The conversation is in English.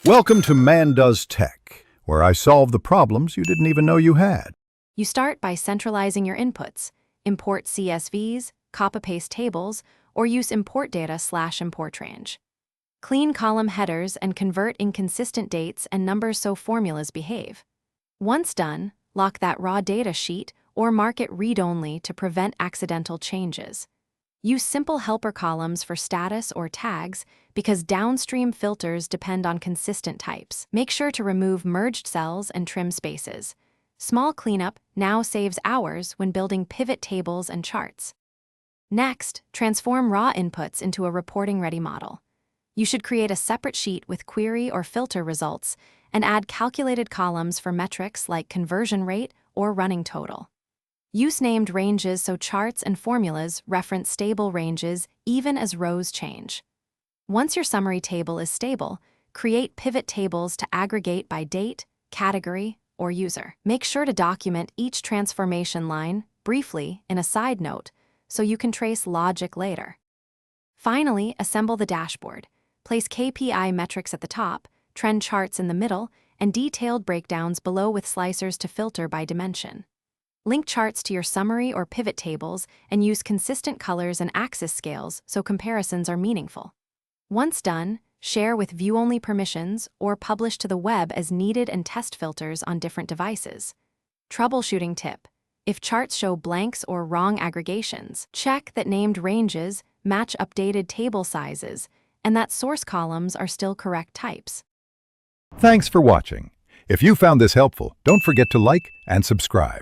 Welcome to Man Does Tech, where I solve the problems you didn't even know you had. You start by centralizing your inputs, import CSVs, copy-paste tables, or use import data/import range. Clean column headers and convert inconsistent dates and numbers so formulas behave. Once done, lock that raw data sheet or mark it read-only to prevent accidental changes. Use simple helper columns for status or tags because downstream filters depend on consistent types. Make sure to remove merged cells and trim spaces. Small cleanup now saves hours when building pivot tables and charts. Next, transform raw inputs into a reporting-ready model. You should create a separate sheet with query or filter results and add calculated columns for metrics like conversion rate or running total. Use named ranges so charts and formulas reference stable ranges even as rows change. Once your summary table is stable, create pivot tables to aggregate by date, category, or user. Make sure to document each transformation line briefly in a side note so you can trace logic later. Finally, assemble the dashboard. Place KPI metrics at the top, trend charts in the middle, and detailed breakdowns below with slicers to filter by dimension. Link charts to your summary or pivot tables and use consistent colors and axis scales so comparisons are meaningful. Once done, share with view-only permissions or publish to the web as needed and test filters on different devices. Troubleshooting tip: if charts show blanks or wrong aggregations, check that named ranges match updated table sizes and that source columns are still correct types. Thanks for watching. If you found this helpful, don't forget to like and subscribe.